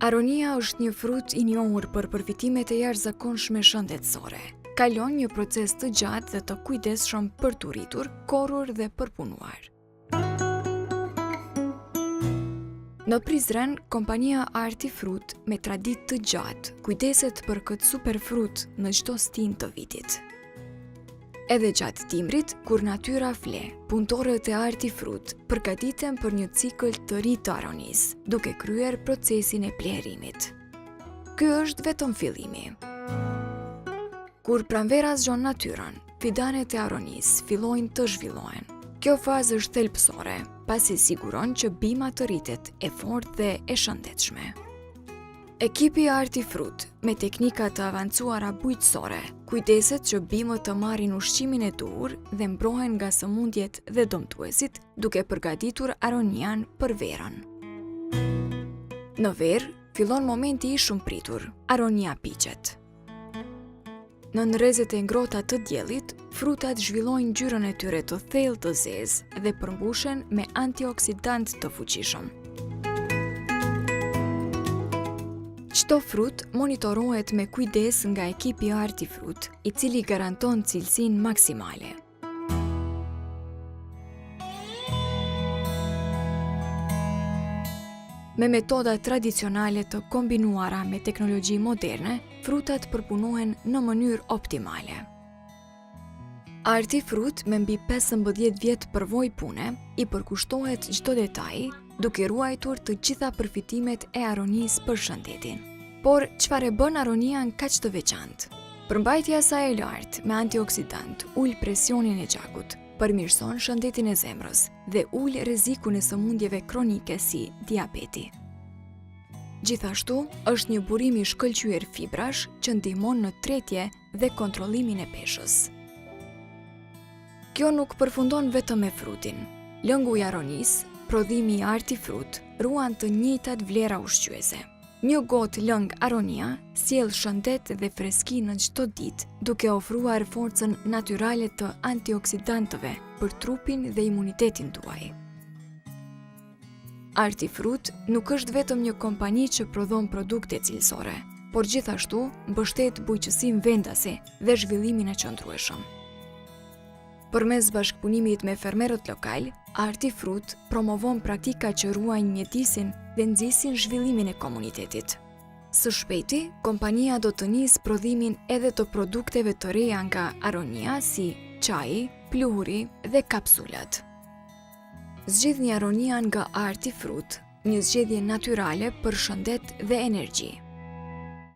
Aronia është një frut i njohur për përfitimet e jashtëzakonshme shëndetësore. Kalon një proces të gjatë dhe të kujdesshëm për të rritur, korrur dhe përpunuar. Në Prizren, kompania Artifrut, me traditë të gjatë, kujdeset për këtë superfrut në çdo stin të vitit. Edhe gjatë dimrit, kur natyra fle, punëtorët e Artifrut përgatiten për një cikël të ri të aronisë, duke kryer procesin e plerimit. Ky është vetëm fillimi. Kur pranvera zgjon natyrën, fidanet e aronisë fillojnë të zhvillohen. Kjo fazë është thelbësore, pasi siguron që bima të rritet e fortë dhe e shëndetshme. Ekipi Artifrut, me teknika të avancuara bujqësore, kujdeset që bimët të marrin ushqimin e duhur dhe mbrohen nga sëmundjet dhe dëmtuesit, duke përgatitur aronian për verën. Në verë, fillon momenti i shumë pritur, aronia piqet. Në nërezet e ngrohta të diellit, frutat zhvillojnë ngjyrën e tyre të thellë të zezë dhe përmbushen me antioksidant të fuqishëm. Çdo frut monitorohet me kujdes nga ekipi Artifrut, i cili garanton cilësinë maksimale. Me metoda tradicionale të kombinuara me teknologji moderne, frutat përpunohen në mënyrë optimale. Artifrut, me mbi 15 vjet përvojë pune, i përkushtohet çdo detaj, duke ruajtur të gjitha përfitimet e aronisë për shëndetin. Por, çfarë e bën aronian kaq të veçantë? Përmbajtja e saj e lartë me antioksidant ul presionin e gjakut, përmirëson shëndetin e zemrës dhe ul rrezikun e sëmundjeve kronike si diabeti. Gjithashtu, është një burim i shkëlqyer fibrash që ndihmon në tretje dhe kontrollimin e peshës. Kjo nuk përfundon vetëm me frutin. Lëngu i aronisë, prodhimi i Artifrut, ruan të njëjtat vlera ushqyese. Një gotë lëng aronia sjell shëndet dhe freski në çdo ditë, duke ofruar forcën natyrale të antioksidantëve për trupin dhe imunitetin tuaj. Artifrut nuk është vetëm një kompani që prodhon produkte cilësore, por gjithashtu mbështet bujqësinë vendase dhe zhvillimin e qëndrueshëm. Përmes bashkëpunimit me fermerët lokal, Artifrut promovon praktika që ruajnë mjedisin dhe nxisin zhvillimin e komunitetit. Së shpejti, kompania do të nisë prodhimin edhe të produkteve të reja nga aronia si çaji, pluhuri dhe kapsulat. Zgjidhni aronian nga Artifrut, një zgjedhje natyrale për shëndet dhe energji.